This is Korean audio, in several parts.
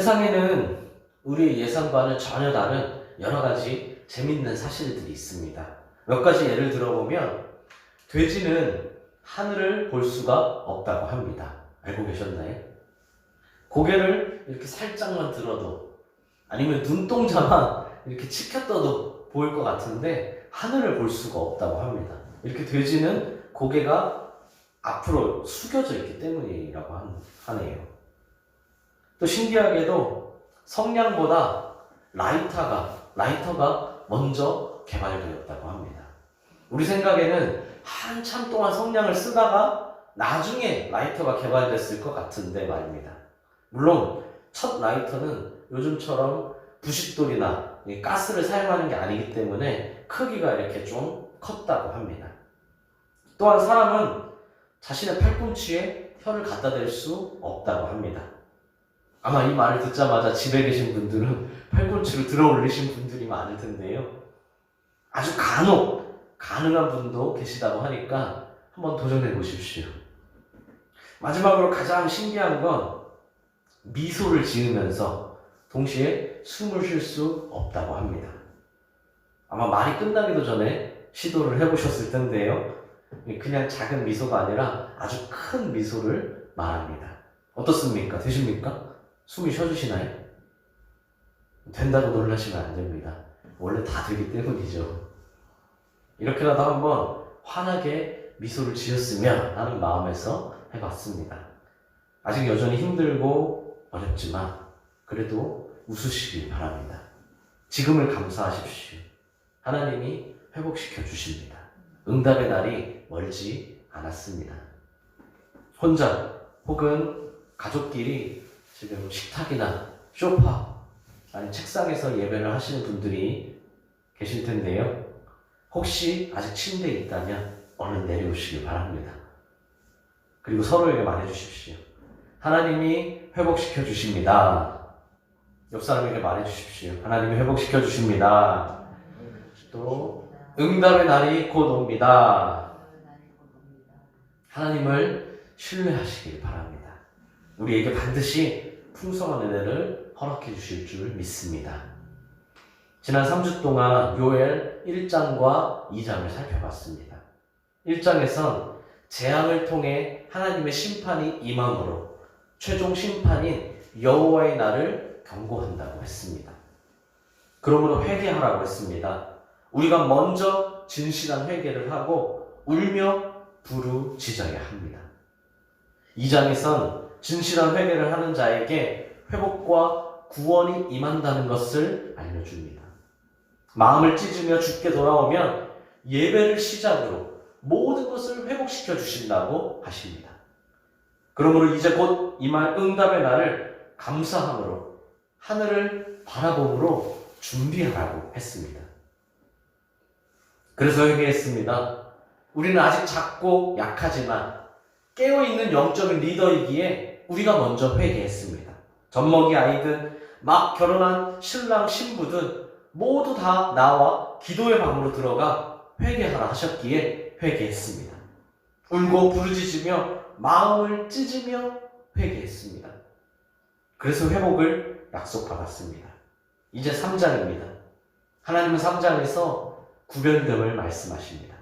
세상에는 우리의 예상과는 전혀 다른 여러 가지 재밌는 사실들이 있습니다. 몇 가지 예를 들어보면 돼지는 하늘을 볼 수가 없다고 합니다. 알고 계셨나요? 고개를 이렇게 살짝만 들어도 아니면 눈동자만 이렇게 치켜떠도 보일 것 같은데 하늘을 볼 수가 없다고 합니다. 이렇게 돼지는 고개가 앞으로 숙여져 있기 때문이라고 하네요. 또 신기하게도 성냥보다 라이터가 먼저 개발되었다고 합니다. 우리 생각에는 한참 동안 성냥을 쓰다가 나중에 라이터가 개발됐을 것 같은데 말입니다. 물론 첫 라이터는 요즘처럼 부싯돌이나 가스를 사용하는 게 아니기 때문에 크기가 이렇게 좀 컸다고 합니다. 또한 사람은 자신의 팔꿈치에 혀를 갖다 댈 수 없다고 합니다. 아마 이 말을 듣자마자 집에 계신 분들은 팔꿈치를 들어 올리신 분들이 많을 텐데요. 아주 간혹 가능한 분도 계시다고 하니까 한번 도전해 보십시오. 마지막으로 가장 신기한 건 미소를 지으면서 동시에 숨을 쉴 수 없다고 합니다. 아마 말이 끝나기도 전에 시도를 해보셨을 텐데요. 그냥 작은 미소가 아니라 아주 큰 미소를 말합니다. 어떻습니까? 되십니까? 숨이 쉬어주시나요? 된다고 놀라시면 안 됩니다. 원래 다 되기 때문이죠. 이렇게라도 한번 환하게 미소를 지었으면 하는 마음에서 해봤습니다. 아직 여전히 힘들고 어렵지만 그래도 웃으시길 바랍니다. 지금을 감사하십시오. 하나님이 회복시켜 주십니다. 응답의 날이 멀지 않았습니다. 혼자 혹은 가족끼리 지금 식탁이나 소파 아니 책상에서 예배를 하시는 분들이 계실 텐데요. 혹시 아직 침대에 있다면 얼른 내려오시길 바랍니다. 그리고 서로에게 말해주십시오. 하나님이 회복시켜 주십니다. 옆 사람에게 말해주십시오. 하나님이 회복시켜 주십니다. 또 응답의 날이 곧 옵니다. 하나님을 신뢰하시길 바랍니다. 우리에게 반드시 풍성한 은혜를 허락해 주실 줄 믿습니다. 지난 3주 동안 요엘 1장과 2장을 살펴봤습니다. 1장에선 재앙을 통해 하나님의 심판이 임함으로 최종 심판인 여호와의 날을 경고한다고 했습니다. 그러므로 회개하라고 했습니다. 우리가 먼저 진실한 회개를 하고 울며 부르짖어야 합니다. 2장에선 진실한 회개를 하는 자에게 회복과 구원이 임한다는 것을 알려줍니다. 마음을 찢으며 주께 돌아오면 예배를 시작으로 모든 것을 회복시켜 주신다고 하십니다. 그러므로 이제 곧 임할 응답의 날을 감사함으로 하늘을 바라봄으로 준비하라고 했습니다. 그래서 회개했습니다. 우리는 아직 작고 약하지만 깨어있는 영적인 리더이기에 우리가 먼저 회개했습니다. 젖먹이 아이든 막 결혼한 신랑 신부든 모두 다 나와 기도의 방으로 들어가 회개하라 하셨기에 회개했습니다. 울고 부르짖으며 마음을 찢으며 회개했습니다. 그래서 회복을 약속받았습니다. 이제 3장입니다. 하나님은 3장에서 구별됨을 말씀하십니다.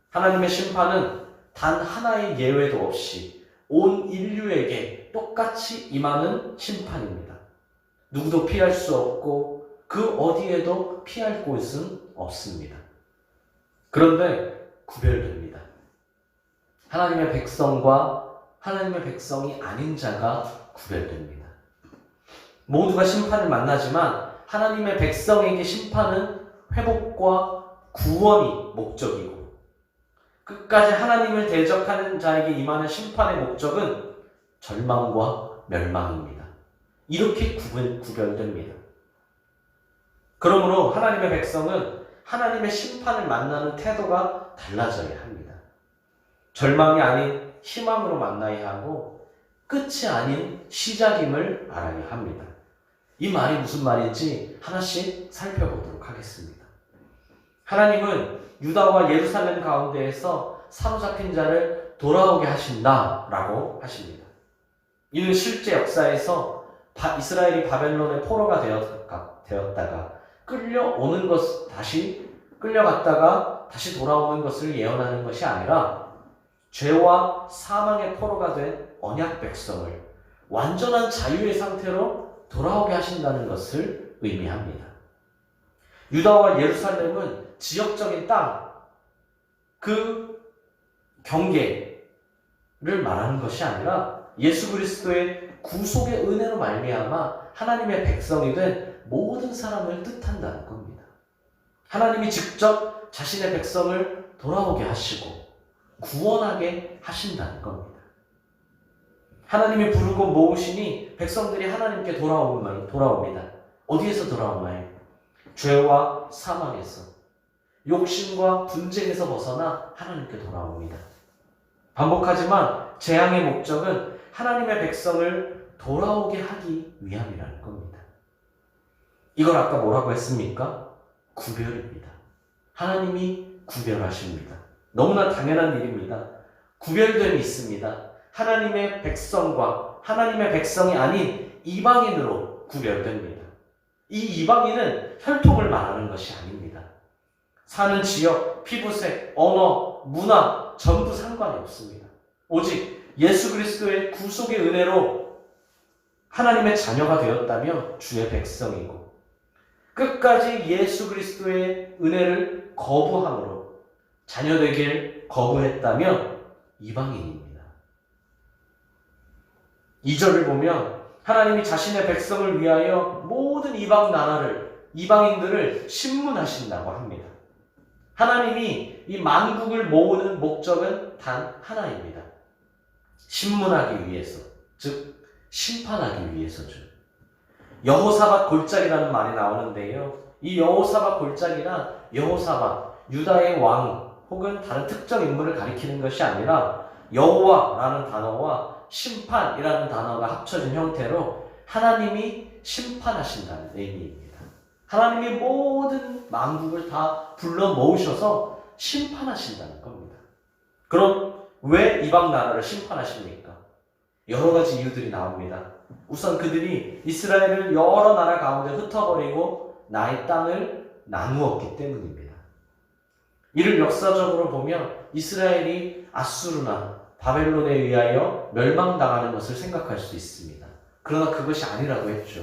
하나님의 심판은 단 하나의 예외도 없이 온 인류에게 똑같이 임하는 심판입니다. 누구도 피할 수 없고 그 어디에도 피할 곳은 없습니다. 그런데 구별됩니다. 하나님의 백성과 하나님의 백성이 아닌 자가 구별됩니다. 모두가 심판을 만나지만 하나님의 백성에게 심판은 회복과 구원이 목적이고 끝까지 하나님을 대적하는 자에게 임하는 심판의 목적은 절망과 멸망입니다. 이렇게 구별됩니다. 그러므로 하나님의 백성은 하나님의 심판을 만나는 태도가 달라져야 합니다. 절망이 아닌 희망으로 만나야 하고 끝이 아닌 시작임을 알아야 합니다. 이 말이 무슨 말인지 하나씩 살펴보도록 하겠습니다. 하나님은 유다와 예루살렘 가운데에서 사로잡힌 자를 돌아오게 하신다라고 하십니다. 이는 실제 역사에서 이스라엘이 바벨론의 포로가 되었다가 끌려오는 것, 다시 끌려갔다가 다시 돌아오는 것을 예언하는 것이 아니라 죄와 사망의 포로가 된 언약 백성을 완전한 자유의 상태로 돌아오게 하신다는 것을 의미합니다. 유다와 예루살렘은 지역적인 땅, 그 경계를 말하는 것이 아니라 예수 그리스도의 구속의 은혜로 말미암아 하나님의 백성이 된 모든 사람을 뜻한다는 겁니다. 하나님이 직접 자신의 백성을 돌아오게 하시고 구원하게 하신다는 겁니다. 하나님이 부르고 모으시니 백성들이 하나님께 돌아옵니다. 어디에서 돌아오나요? 죄와 사망에서, 욕심과 분쟁에서 벗어나 하나님께 돌아옵니다. 반복하지만 재앙의 목적은 하나님의 백성을 돌아오게 하기 위함이라는 겁니다. 이걸 아까 뭐라고 했습니까? 구별입니다. 하나님이 구별하십니다. 너무나 당연한 일입니다. 구별됨이 있습니다. 하나님의 백성과 하나님의 백성이 아닌 이방인으로 구별됩니다. 이 이방인은 혈통을 말하는 것이 아닙니다. 사는 지역, 피부색, 언어, 문화 전부 상관이 없습니다. 오직 예수 그리스도의 구속의 은혜로 하나님의 자녀가 되었다며 주의 백성이고 끝까지 예수 그리스도의 은혜를 거부함으로 자녀되길 거부했다면 이방인입니다. 2절을 보면 하나님이 자신의 백성을 위하여 모든 이방인들을 신문하신다고 합니다. 하나님이 이 만국을 모으는 목적은 단 하나입니다. 신문하기 위해서, 즉 심판하기 위해서죠. 여호사밧 골짜기라는 말이 나오는데요. 이 여호사밧 골짜기란 유다의 왕 혹은 다른 특정 인물을 가리키는 것이 아니라 여호와라는 단어와 심판이라는 단어가 합쳐진 형태로 하나님이 심판하신다는 의미입니다. 하나님이 모든 만국을 다 불러 모으셔서 심판하신다는 겁니다. 그럼 왜 이방 나라를 심판하십니까? 여러 가지 이유들이 나옵니다. 우선 그들이 이스라엘을 여러 나라 가운데 흩어버리고 나의 땅을 나누었기 때문입니다. 이를 역사적으로 보면 이스라엘이 아수르나 바벨론에 의하여 멸망당하는 것을 생각할 수 있습니다. 그러나 그것이 아니라고 했죠.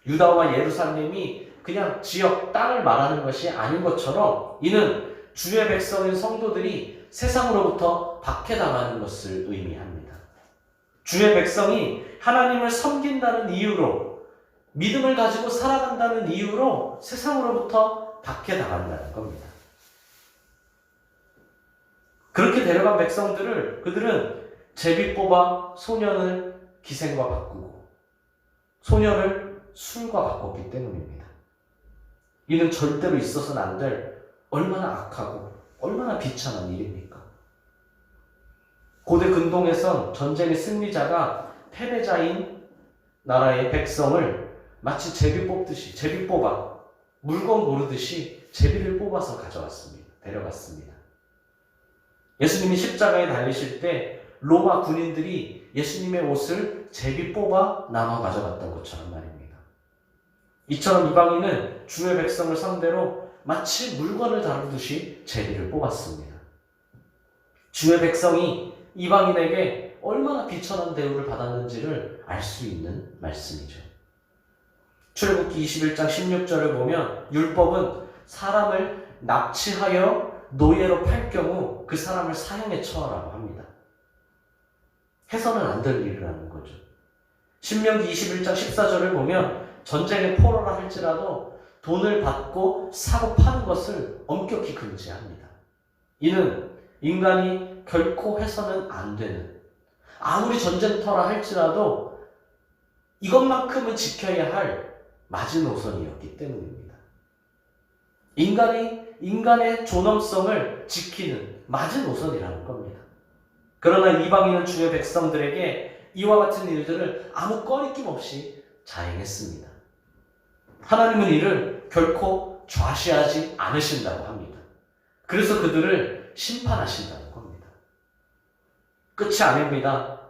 유다와 예루살렘이 그냥 지역, 땅을 말하는 것이 아닌 것처럼 이는 주의 백성인 성도들이 세상으로부터 박해당하는 것을 의미합니다. 주의 백성이 하나님을 섬긴다는 이유로, 믿음을 가지고 살아간다는 이유로 세상으로부터 박해당한다는 겁니다. 그렇게 데려간 백성들을 그들은 제비 뽑아 소년을 기생과 바꾸고 소녀를 술과 바꿨기 때문입니다. 이는 절대로 있어서는 안 될 얼마나 악하고 얼마나 비참한 일입니까? 고대 근동에선 전쟁의 승리자가 패배자인 나라의 백성을 마치 제비 뽑아 물건 고르듯이 제비를 뽑아서 데려갔습니다. 예수님이 십자가에 달리실 때 로마 군인들이 예수님의 옷을 제비 뽑아 나눠 가져갔던 것처럼 말입니다. 이처럼 이방인은 주의 백성을 상대로 마치 물건을 다루듯이 제비를 뽑았습니다. 주의 백성이 이방인에게 얼마나 비천한 대우를 받았는지를 알 수 있는 말씀이죠. 출애굽기 21장 16절을 보면 율법은 사람을 납치하여 노예로 팔 경우 그 사람을 사형에 처하라고 합니다. 해서는 안 될 일을 하는 거죠. 신명기 21장 14절을 보면 전쟁의 포로라 할지라도 돈을 받고 사고 파는 것을 엄격히 금지합니다. 이는 인간이 결코 해서는 안 되는, 아무리 전쟁터라 할지라도 이것만큼은 지켜야 할 마지노선이었기 때문입니다. 인간의 존엄성을 지키는 마지노선이라는 겁니다. 그러나 이방인은 주의 백성들에게 이와 같은 일들을 아무 꺼리낌 없이 자행했습니다. 하나님은 이를 결코 좌시하지 않으신다고 합니다. 그래서 그들을 심판하신다는 겁니다. 끝이 아닙니다.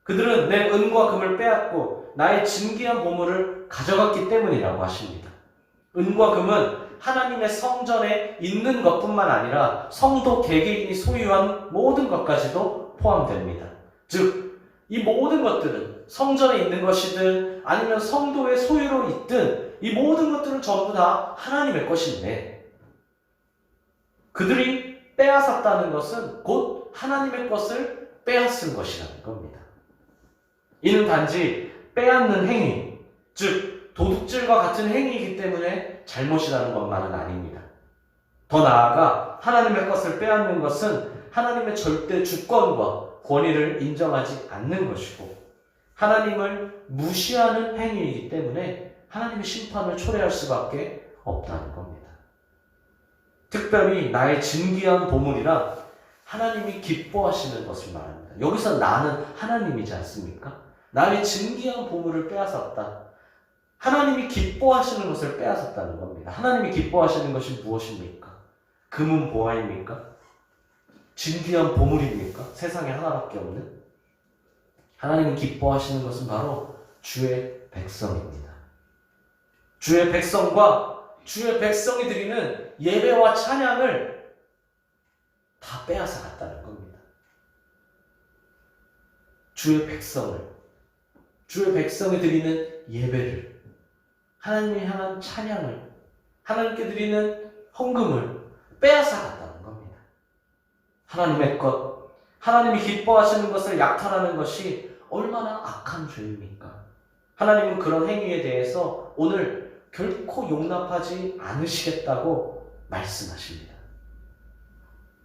그들은 내 은과 금을 빼앗고 나의 진귀한 보물을 가져갔기 때문이라고 하십니다. 은과 금은 하나님의 성전에 있는 것뿐만 아니라 성도 개개인이 소유한 모든 것까지도 포함됩니다. 즉, 이 모든 것들은 성전에 있는 것이든 아니면 성도의 소유로 있든 이 모든 것들은 전부 다 하나님의 것인데 그들이 빼앗았다는 것은 곧 하나님의 것을 빼앗은 것이라는 겁니다. 이는 단지 빼앗는 행위, 즉 도둑질과 같은 행위이기 때문에 잘못이라는 것만은 아닙니다. 더 나아가 하나님의 것을 빼앗는 것은 하나님의 절대 주권과 권위를 인정하지 않는 것이고 하나님을 무시하는 행위이기 때문에 하나님의 심판을 초래할 수밖에 없다는 겁니다. 특별히 나의 진귀한 보물이라 하나님이 기뻐하시는 것을 말합니다. 여기서 나는 하나님이지 않습니까? 나의 진귀한 보물을 빼앗았다. 하나님이 기뻐하시는 것을 빼앗았다는 겁니다. 하나님이 기뻐하시는 것이 무엇입니까? 금은 보화입니까? 진귀한 보물입니까? 세상에 하나밖에 없는? 하나님이 기뻐하시는 것은 바로 주의 백성입니다. 주의 백성과 주의 백성이 드리는 예배와 찬양을 다 빼앗아 갔다는 겁니다. 주의 백성이 드리는 예배를, 하나님을 향한 찬양을, 하나님께 드리는 헌금을 빼앗아 갔다는 겁니다. 하나님의 것, 하나님이 기뻐하시는 것을 약탈하는 것이 얼마나 악한 죄입니까? 하나님은 그런 행위에 대해서 오늘 결코 용납하지 않으시겠다고 말씀하십니다.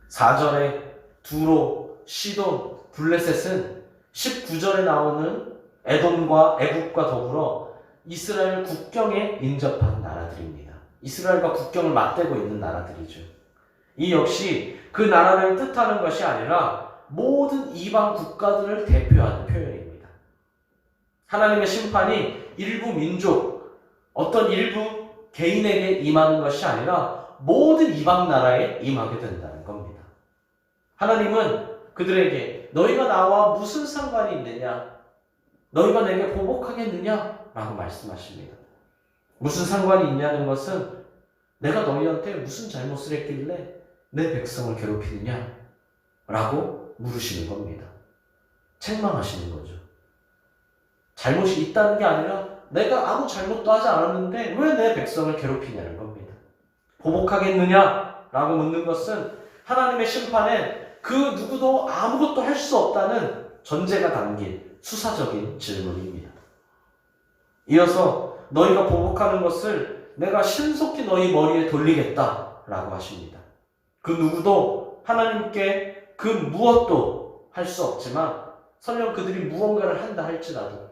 4절에 두로, 시돈, 블레셋은 19절에 나오는 에돔과 애굽과 더불어 이스라엘 국경에 인접한 나라들입니다. 이스라엘과 국경을 맞대고 있는 나라들이죠. 이 역시 그 나라를 뜻하는 것이 아니라 모든 이방 국가들을 대표하는 표현입니다. 하나님의 심판이 일부 민족, 어떤 일부 개인에게 임하는 것이 아니라 모든 이방 나라에 임하게 된다는 겁니다. 하나님은 그들에게 너희가 나와 무슨 상관이 있느냐? 너희가 내게 보복하겠느냐? 라고 말씀하십니다. 무슨 상관이 있냐는 것은 내가 너희한테 무슨 잘못을 했길래 내 백성을 괴롭히느냐? 라고 물으시는 겁니다. 책망하시는 거죠. 잘못이 있다는 게 아니라 내가 아무 잘못도 하지 않았는데 왜 내 백성을 괴롭히냐는 겁니다. 보복하겠느냐? 라고 묻는 것은 하나님의 심판에 그 누구도 아무것도 할 수 없다는 전제가 담긴 수사적인 질문입니다. 이어서 너희가 보복하는 것을 내가 신속히 너희 머리에 돌리겠다라고 하십니다. 그 누구도 하나님께 그 무엇도 할 수 없지만 설령 그들이 무언가를 한다 할지라도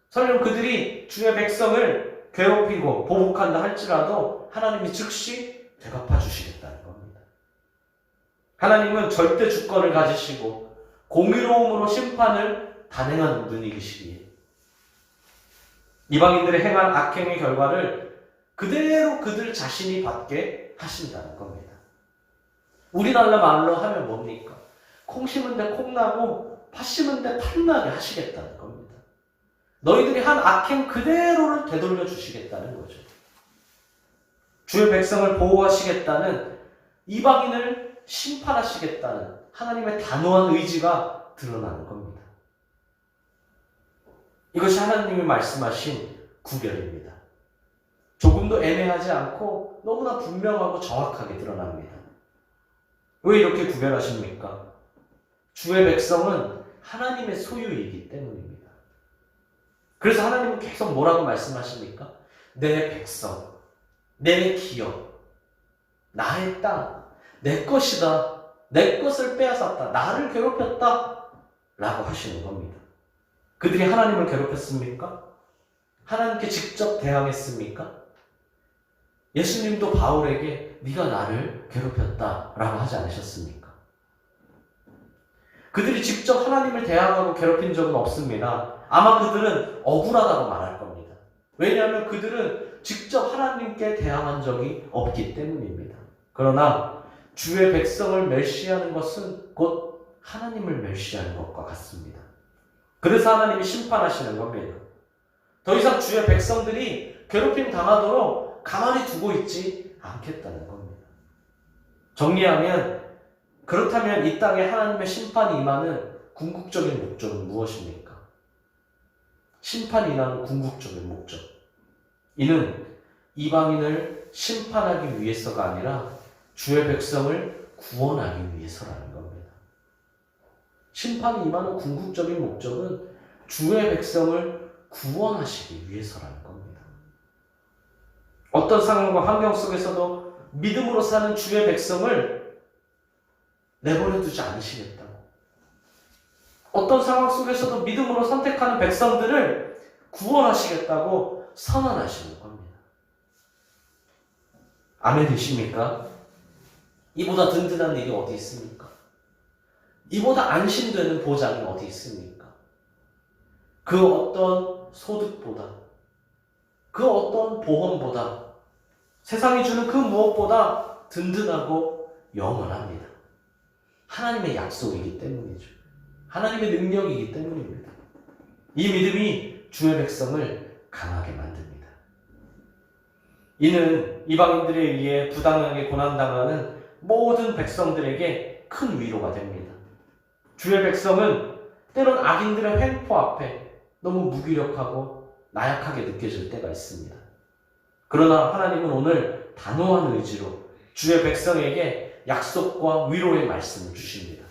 설령 그들이 주의 백성을 괴롭히고 보복한다 할지라도 하나님이 즉시 대갚아 주시겠다는 겁니다. 하나님은 절대 주권을 가지시고 공의로움으로 심판을 단행하는 분이시기에 이방인들의 행한 악행의 결과를 그대로 그들 자신이 받게 하신다는 겁니다. 우리나라 말로 하면 뭡니까? 콩 심은 데 콩나고 팥 심은 데 팥나게 하시겠다는 겁니다. 너희들이 한 악행 그대로를 되돌려 주시겠다는 거죠. 주의 백성을 보호하시겠다는, 이방인을 심판하시겠다는 하나님의 단호한 의지가 드러나는 겁니다. 이것이 하나님이 말씀하신 구별입니다. 조금도 애매하지 않고 너무나 분명하고 정확하게 드러납니다. 왜 이렇게 구별하십니까? 주의 백성은 하나님의 소유이기 때문입니다. 그래서 하나님은 계속 뭐라고 말씀하십니까? 내 백성, 내 기업, 나의 땅, 내 것이다. 내 것을 빼앗았다. 나를 괴롭혔다. 라고 하시는 겁니다. 그들이 하나님을 괴롭혔습니까? 하나님께 직접 대항했습니까? 예수님도 바울에게 네가 나를 괴롭혔다 라고 하지 않으셨습니까? 그들이 직접 하나님을 대항하고 괴롭힌 적은 없습니다. 아마 그들은 억울하다고 말할 겁니다. 왜냐하면 그들은 직접 하나님께 대항한 적이 없기 때문입니다. 그러나 주의 백성을 멸시하는 것은 곧 하나님을 멸시하는 것과 같습니다. 그래서 하나님이 심판하시는 겁니다. 더 이상 주의 백성들이 괴롭힘 당하도록 가만히 두고 있지 않겠다는 겁니다. 정리하면, 그렇다면 이 땅에 하나님의 심판이 임하는 궁극적인 목적은 무엇입니까? 심판이 임하는 궁극적인 목적. 이는 이방인을 심판하기 위해서가 아니라 주의 백성을 구원하기 위해서라는 겁니다. 심판이 임하는 궁극적인 목적은 주의 백성을 구원하시기 위해서라는 겁니다. 어떤 상황과 환경 속에서도 믿음으로 사는 주의 백성을 내버려 두지 않으시겠다고. 어떤 상황 속에서도 믿음으로 선택하는 백성들을 구원하시겠다고 선언하시는 겁니다. 아멘 되십니까? 이보다 든든한 일이 어디 있습니까? 이보다 안심되는 보장이 어디 있습니까? 그 어떤 소득보다, 그 어떤 보험보다, 세상이 주는 그 무엇보다 든든하고 영원합니다. 하나님의 약속이기 때문이죠. 하나님의 능력이기 때문입니다. 이 믿음이 주의 백성을 강하게 만듭니다. 이는 이방인들에 의해 부당하게 고난당하는 모든 백성들에게 큰 위로가 됩니다. 주의 백성은 때론 악인들의 횡포 앞에 너무 무기력하고 나약하게 느껴질 때가 있습니다. 그러나 하나님은 오늘 단호한 의지로 주의 백성에게 약속과 위로의 말씀을 주십니다.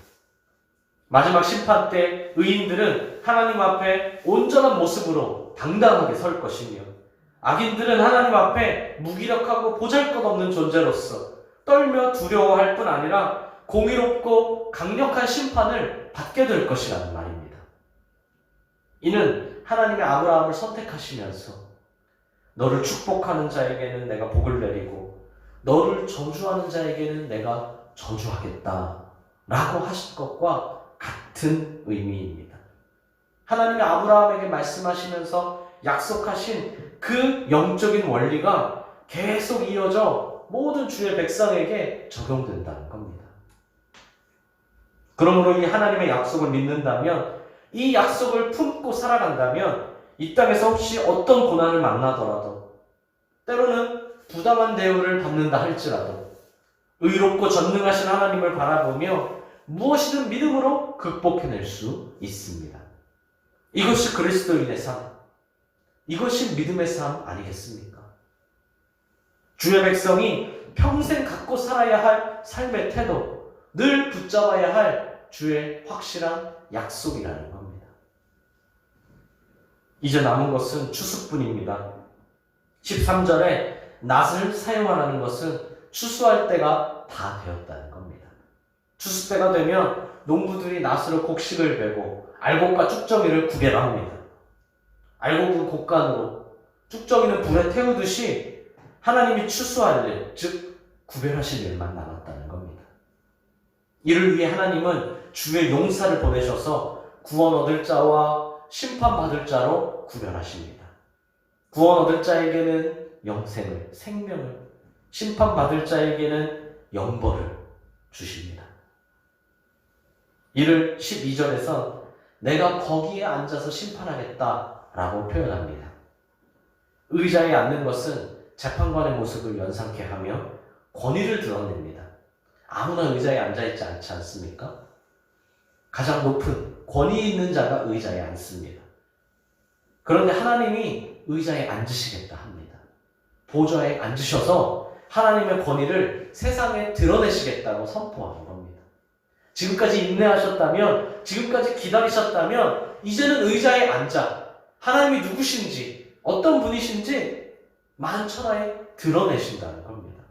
마지막 심판 때 의인들은 하나님 앞에 온전한 모습으로 당당하게 설 것이며, 악인들은 하나님 앞에 무기력하고 보잘것없는 존재로서 떨며 두려워할 뿐 아니라 공의롭고 강력한 심판을 받게 될 것이라는 말입니다. 이는 하나님의 아브라함을 선택하시면서 너를 축복하는 자에게는 내가 복을 내리고 너를 저주하는 자에게는 내가 저주하겠다 라고 하신 것과 같은 의미입니다. 하나님이 아브라함에게 말씀하시면서 약속하신 그 영적인 원리가 계속 이어져 모든 주의 백성에게 적용된다는 겁니다. 그러므로 이 하나님의 약속을 믿는다면, 이 약속을 품고 살아간다면 이 땅에서 혹시 어떤 고난을 만나더라도, 때로는 부당한 대우를 받는다 할지라도 의롭고 전능하신 하나님을 바라보며 무엇이든 믿음으로 극복해낼 수 있습니다. 이것이 그리스도인의 삶, 이것이 믿음의 삶 아니겠습니까? 주의 백성이 평생 갖고 살아야 할 삶의 태도, 늘 붙잡아야 할 주의 확실한 약속이라는 겁니다. 이제 남은 것은 추수뿐입니다. 13절에 낫을 사용하라는 것은 추수할 때가 다 되었다는 겁니다. 추수 때가 되면 농부들이 낫으로 곡식을 베고 알곡과 쭉정이를 구별합니다. 알곡은 곡간으로, 쭉정이는 불에 태우듯이 하나님이 추수할 일, 즉 구별하실 일만 남았다는 겁니다. 이를 위해 하나님은 주의 용사를 보내셔서 구원 얻을 자와 심판받을 자로 구별하십니다. 구원 얻을 자에게는 영생을, 생명을, 심판받을 자에게는 영벌을 주십니다. 이를 12절에서 내가 거기에 앉아서 심판하겠다라고 표현합니다. 의자에 앉는 것은 재판관의 모습을 연상케 하며 권위를 드러냅니다. 아무나 의자에 앉아있지 않지 않습니까? 가장 높은 권위 있는 자가 의자에 앉습니다. 그런데 하나님이 의자에 앉으시겠다 합니다. 보좌에 앉으셔서 하나님의 권위를 세상에 드러내시겠다고 선포하는 겁니다. 지금까지 인내하셨다면, 지금까지 기다리셨다면 이제는 의자에 앉아 하나님이 누구신지, 어떤 분이신지 만천하에 드러내신다는 겁니다.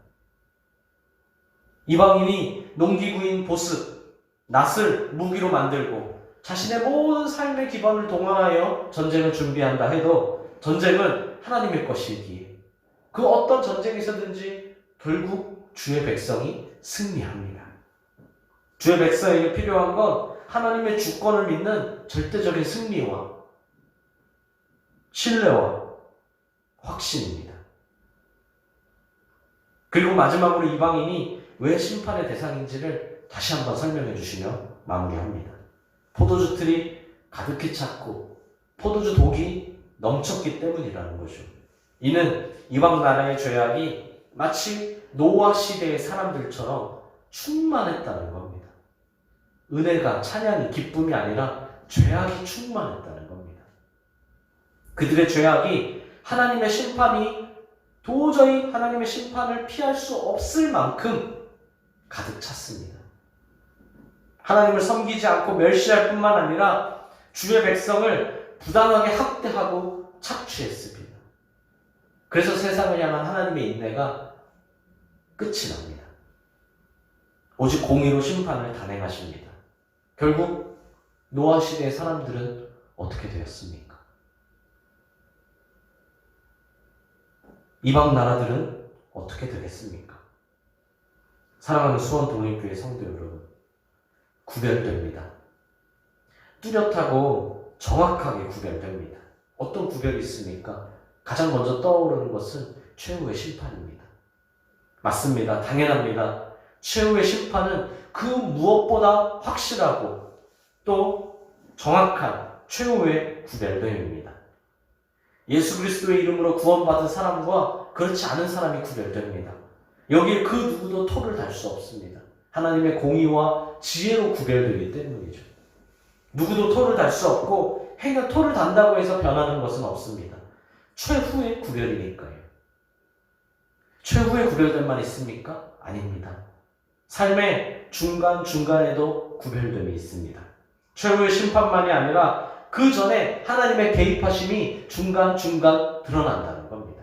이방인이 농기구인 보습, 낫을 무기로 만들고 자신의 모든 삶의 기반을 동원하여 전쟁을 준비한다 해도 전쟁은 하나님의 것이기에 그 어떤 전쟁에서든지 결국 주의 백성이 승리합니다. 주의 백성에게 필요한 건 하나님의 주권을 믿는 절대적인 승리와 신뢰와 확신입니다. 그리고 마지막으로 이방인이 왜 심판의 대상인지를 다시 한번 설명해 주시며 마무리합니다. 포도주 틀이 가득히 찼고 포도주 독이 넘쳤기 때문이라는 거죠. 이는 이방 나라의 죄악이 마치 노아 시대의 사람들처럼 충만했다는 겁니다. 은혜가, 찬양이, 기쁨이 아니라 죄악이 충만했다는 겁니다. 그들의 죄악이 하나님의 심판이 도저히 하나님의 심판을 피할 수 없을 만큼 가득 찼습니다. 하나님을 섬기지 않고 멸시할 뿐만 아니라 주의 백성을 부당하게 학대하고 착취했습니다. 그래서 세상을 향한 하나님의 인내가 끝이 납니다. 오직 공의로 심판을 단행하십니다. 결국 노아 시대의 사람들은 어떻게 되었습니까? 이방 나라들은 어떻게 되겠습니까? 사랑하는 수원 독립교회 성도 여러분, 구별됩니다. 뚜렷하고 정확하게 구별됩니다. 어떤 구별이 있습니까? 가장 먼저 떠오르는 것은 최후의 심판입니다. 맞습니다. 당연합니다. 최후의 심판은 그 무엇보다 확실하고 또 정확한 최후의 구별됨입니다. 예수 그리스도의 이름으로 구원받은 사람과 그렇지 않은 사람이 구별됩니다. 여기에 그 누구도 토를 달 수 없습니다. 하나님의 공의와 지혜로 구별되기 때문이죠. 누구도 토를 달 수 없고 행여 토를 단다고 해서 변하는 것은 없습니다. 최후의 구별이니까요. 최후의 구별됨만 있습니까? 아닙니다. 삶의 중간중간에도 구별됨이 있습니다. 최후의 심판만이 아니라 그 전에 하나님의 개입하심이 중간중간 드러난다는 겁니다.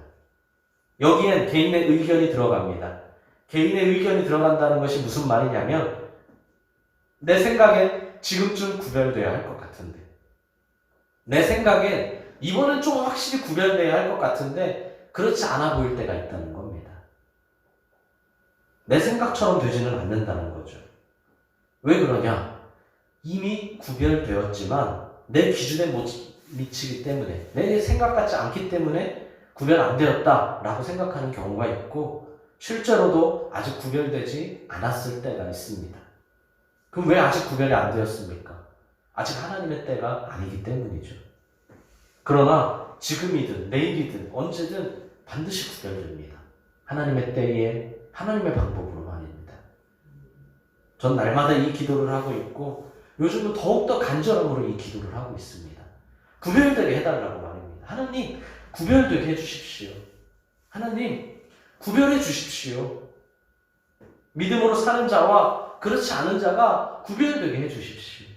여기엔 개인의 의견이 들어갑니다. 개인의 의견이 들어간다는 것이 무슨 말이냐면 내 생각엔 지금쯤 구별돼야 할 것 같은데 내 생각엔 이번엔 좀 확실히 구별돼야 할 것 같은데 그렇지 않아 보일 때가 있다는 겁니다. 내 생각처럼 되지는 않는다는 거죠. 왜 그러냐? 이미 구별되었지만 내 기준에 못 미치기 때문에 내 생각 같지 않기 때문에 구별 안 되었다라고 생각하는 경우가 있고 실제로도 아직 구별되지 않았을 때가 있습니다. 그럼 왜 아직 구별이 안 되었습니까? 아직 하나님의 때가 아니기 때문이죠. 그러나 지금이든 내일이든 언제든 반드시 구별됩니다. 하나님의 때에 하나님의 방법으로 말입니다. 전 날마다 이 기도를 하고 있고 요즘은 더욱더 간절함으로 이 기도를 하고 있습니다. 구별되게 해달라고 말입니다. 하나님 구별되게 해주십시오. 하나님 구별해 주십시오. 믿음으로 사는 자와 그렇지 않은 자가 구별되게 해주십시오.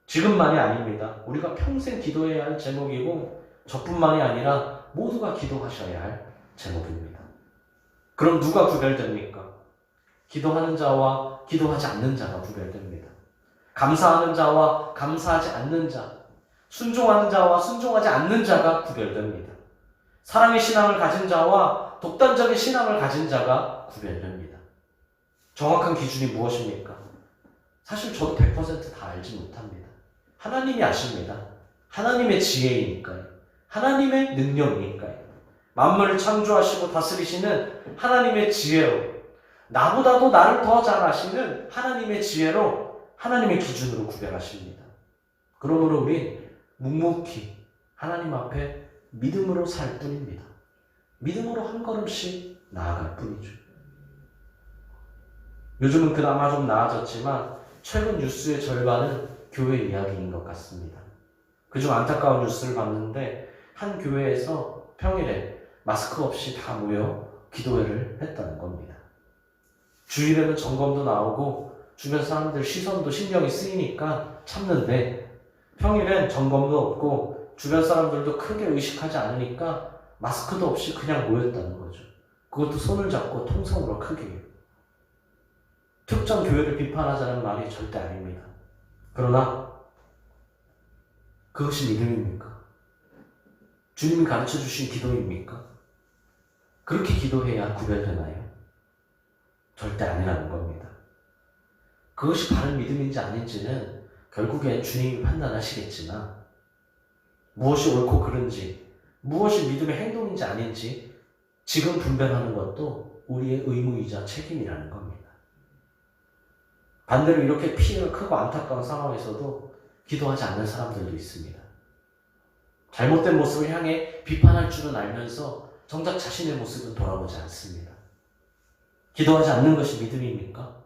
지금만이 아닙니다. 우리가 평생 기도해야 할 제목이고 저뿐만이 아니라 모두가 기도하셔야 할 제목입니다. 그럼 누가 구별됩니까? 기도하는 자와 기도하지 않는 자가 구별됩니다. 감사하는 자와 감사하지 않는 자, 순종하는 자와 순종하지 않는 자가 구별됩니다. 사랑의 신앙을 가진 자와 독단적인 신앙을 가진 자가 구별됩니다. 정확한 기준이 무엇입니까? 사실 저도 100%다 알지 못합니다. 하나님이 아십니다. 하나님의 지혜이니까요. 하나님의 능력이니까요. 만물을 창조하시고 다스리시는 하나님의 지혜로 나보다도 나를 더 잘 아시는 하나님의 지혜로 하나님의 기준으로 구별하십니다. 그러므로 우린 묵묵히 하나님 앞에 믿음으로 살 뿐입니다. 믿음으로 한 걸음씩 나아갈 뿐이죠. 요즘은 그나마 좀 나아졌지만 최근 뉴스의 절반은 교회 이야기인 것 같습니다. 그중 안타까운 뉴스를 봤는데 한 교회에서 평일에 마스크 없이 다 모여 기도회를 했다는 겁니다. 주일에는 점검도 나오고 주변 사람들 시선도 신경이 쓰이니까 참는데 평일엔 점검도 없고 주변 사람들도 크게 의식하지 않으니까 마스크도 없이 그냥 모였다는 거죠. 그것도 손을 잡고 통성으로 크게. 특정 교회를 비판하자는 말이 절대 아닙니다. 그러나 그것이 믿음입니까? 주님이 가르쳐 주신 기도입니까? 그렇게 기도해야 구별되나요? 절대 아니라는 겁니다. 그것이 바른 믿음인지 아닌지는 결국엔 주님이 판단하시겠지만 무엇이 옳고 그른지, 무엇이 믿음의 행동인지 아닌지 지금 분별하는 것도 우리의 의무이자 책임이라는 겁니다. 반대로 이렇게 피해가 크고 안타까운 상황에서도 기도하지 않는 사람들도 있습니다. 잘못된 모습을 향해 비판할 줄은 알면서 정작 자신의 모습은 돌아보지 않습니다. 기도하지 않는 것이 믿음입니까?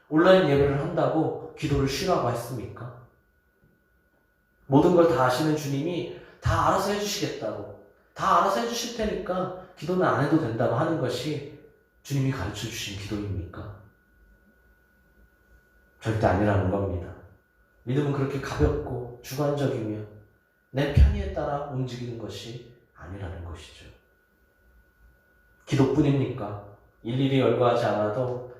온라인 예배를 한다고 기도를 쉬라고 했습니까? 모든 걸 다 아시는 주님이 다 알아서 해주시겠다고, 다 알아서 해주실 테니까 기도는 안 해도 된다고 하는 것이 주님이 가르쳐 주신 기도입니까? 절대 아니라는 겁니다. 믿음은 그렇게 가볍고 주관적이며 내 편의에 따라 움직이는 것이 아니라는 것이죠. 기도뿐입니까? 일일이 열거하지 않아도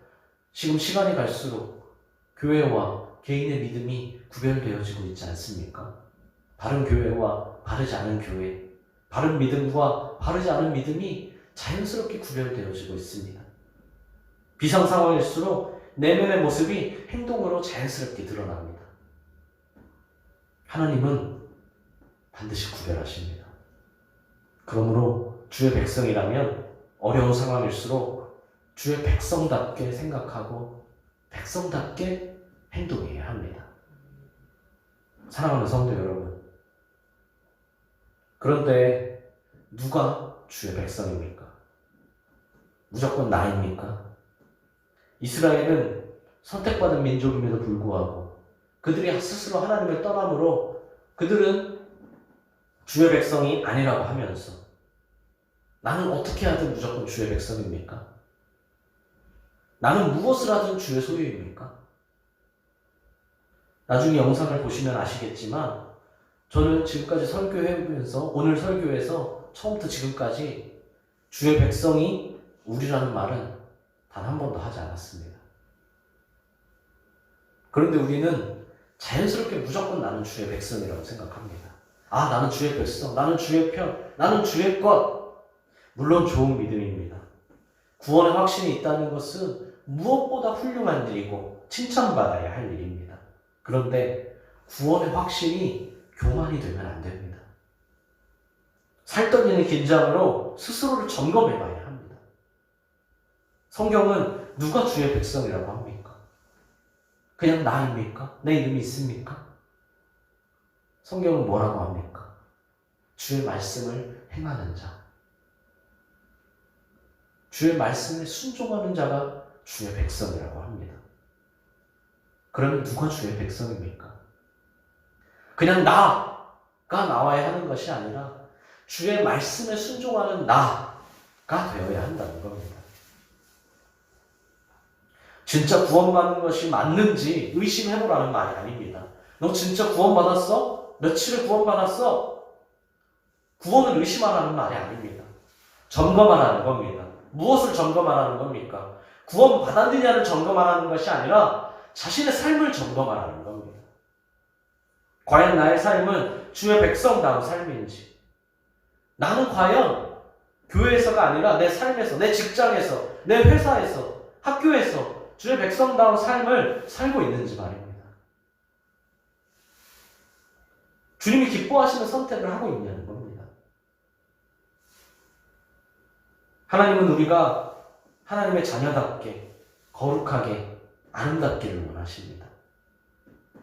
지금 시간이 갈수록 교회와 개인의 믿음이 구별되어지고 있지 않습니까? 바른 교회와 바르지 않은 교회, 바른 믿음과 바르지 않은 믿음이 자연스럽게 구별되어지고 있습니다. 비상 상황일수록 내면의 모습이 행동으로 자연스럽게 드러납니다. 하나님은 반드시 구별하십니다. 그러므로 주의 백성이라면 어려운 상황일수록 주의 백성답게 생각하고 백성답게 행동해야 합니다. 사랑하는 성도 여러분, 그런데 누가 주의 백성입니까? 무조건 나입니까? 이스라엘은 선택받은 민족임에도 불구하고 그들이 스스로 하나님을 떠남으로 그들은 주의 백성이 아니라고 하면서 나는 어떻게 하든 무조건 주의 백성입니까? 나는 무엇을 하든 주의 소유입니까? 나중에 영상을 보시면 아시겠지만 저는 지금까지 설교해보면서 오늘 설교에서 처음부터 지금까지 주의 백성이 우리라는 말은 단 한 번도 하지 않았습니다. 그런데 우리는 자연스럽게 무조건 나는 주의 백성이라고 생각합니다. 아, 나는 주의 백성, 나는 주의 편, 나는 주의 것. 물론 좋은 믿음입니다. 구원의 확신이 있다는 것은 무엇보다 훌륭한 일이고 칭찬받아야 할 일입니다. 그런데 구원의 확신이 교만이 되면 안 됩니다. 살떡이는 긴장으로 스스로를 점검해봐야 합니다. 성경은 누가 주의 백성이라고 합니까? 그냥 나입니까? 내 이름이 있습니까? 성경은 뭐라고 합니까? 주의 말씀을 행하는 자, 주의 말씀에 순종하는 자가 주의 백성이라고 합니다. 그러면 누가 주의 백성입니까? 그냥 나가 나와야 하는 것이 아니라 주의 말씀에 순종하는 나가 되어야 한다는 겁니다. 진짜 구원받는 것이 맞는지 의심해보라는 말이 아닙니다. 너 진짜 구원받았어? 며칠을 구원받았어? 구원을 의심하라는 말이 아닙니다. 점검하라는 겁니다. 무엇을 점검하라는 겁니까? 구원받았느냐를 점검하라는 것이 아니라 자신의 삶을 점검하라는 겁니다. 과연 나의 삶은 주의 백성다운 삶인지, 나는 과연 교회에서가 아니라 내 삶에서, 내 직장에서, 내 회사에서, 학교에서 주의 백성다운 삶을 살고 있는지 말입니다. 주님이 기뻐하시는 선택을 하고 있냐는 겁니다. 하나님은 우리가 하나님의 자녀답게, 거룩하게, 아름답기를 원하십니다.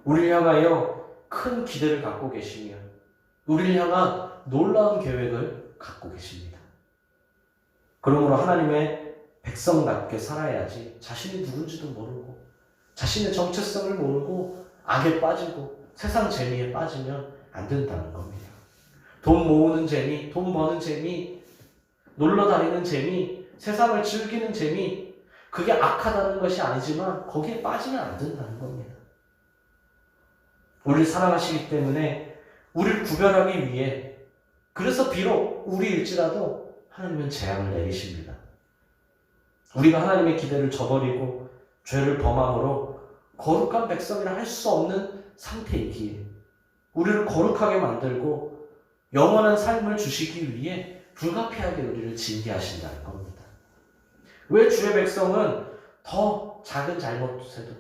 우리를 향하여 큰 기대를 갖고 계시며 우리를 향한 놀라운 계획을 갖고 계십니다. 그러므로 하나님의 백성답게 살아야지 자신이 누군지도 모르고 자신의 정체성을 모르고 악에 빠지고 세상 재미에 빠지면 안 된다는 겁니다. 돈 모으는 재미, 돈 버는 재미, 놀러 다니는 재미, 세상을 즐기는 재미, 그게 악하다는 것이 아니지만 거기에 빠지면 안 된다는 겁니다. 우리를 사랑하시기 때문에 우리를 구별하기 위해, 그래서 비록 우리일지라도 하나님은 재앙을 내리십니다. 우리가 하나님의 기대를 저버리고 죄를 범함으로 거룩한 백성이라 할 수 없는 상태이기에 우리를 거룩하게 만들고 영원한 삶을 주시기 위해 불가피하게 우리를 징계하신다는 겁니다. 왜 주의 백성은 더 작은 잘못에도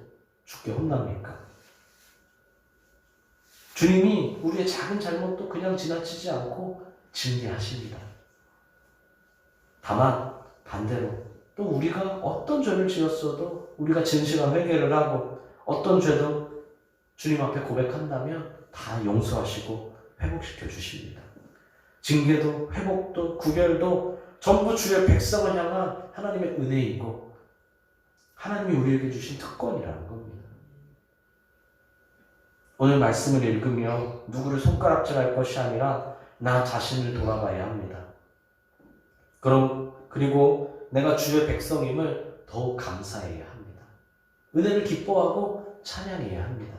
죽게 혼납니까? 주님이 우리의 작은 잘못도 그냥 지나치지 않고 징계하십니다. 다만 반대로 또 우리가 어떤 죄를 지었어도 우리가 진실한 회개를 하고 어떤 죄도 주님 앞에 고백한다면 다 용서하시고 회복시켜 주십니다. 징계도 회복도 구별도 전부 주의 백성을 향한 하나님의 은혜이고 하나님이 우리에게 주신 특권이라는 겁니다. 오늘 말씀을 읽으며 누구를 손가락질할 것이 아니라 나 자신을 돌아봐야 합니다. 그리고 내가 주의 백성임을 더욱 감사해야 합니다. 은혜를 기뻐하고 찬양해야 합니다.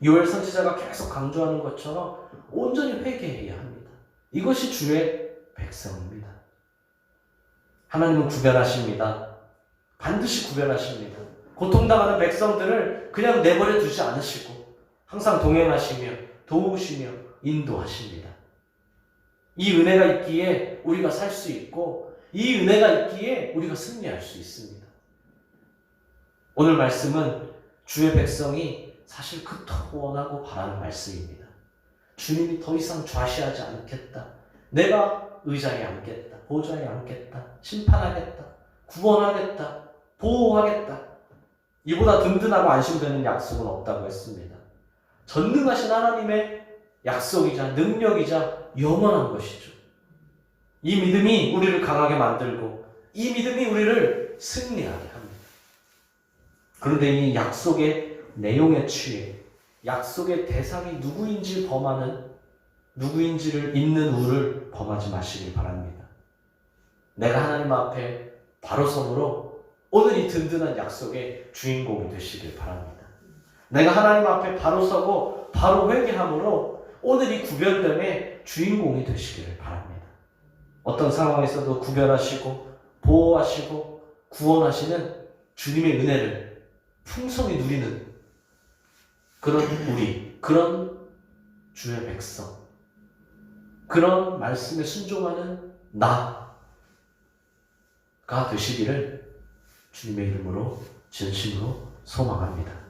요엘 선지자가 계속 강조하는 것처럼 온전히 회개해야 합니다. 이것이 주의 백성입니다. 하나님은 구별하십니다. 반드시 구별하십니다. 고통당하는 백성들을 그냥 내버려 두지 않으시고 항상 동행하시며 도우시며 인도하십니다. 이 은혜가 있기에 우리가 살 수 있고 이 은혜가 있기에 우리가 승리할 수 있습니다. 오늘 말씀은 주의 백성이 사실 그토록 원하고 바라는 말씀입니다. 주님이 더 이상 좌시하지 않겠다. 내가 의자에 앉겠다. 보좌에 앉겠다. 심판하겠다. 구원하겠다. 보호하겠다. 이보다 든든하고 안심되는 약속은 없다고 했습니다. 전능하신 하나님의 약속이자 능력이자 영원한 것이죠. 이 믿음이 우리를 강하게 만들고 이 믿음이 우리를 승리하게 합니다. 그런데 이 약속의 내용에 취해 약속의 대상이 누구인지를 잊는 우를 범하지 마시길 바랍니다. 내가 하나님 앞에 바로 서므로 오늘 이 든든한 약속의 주인공이 되시길 바랍니다. 내가 하나님 앞에 바로 서고 바로 회개함으로 오늘 이 구별됨의 주인공이 되시기를 바랍니다. 어떤 상황에서도 구별하시고 보호하시고 구원하시는 주님의 은혜를 풍성히 누리는 그런 그런 주의 백성, 그런 말씀에 순종하는 나가 되시기를 주님의 이름으로 진심으로 소망합니다.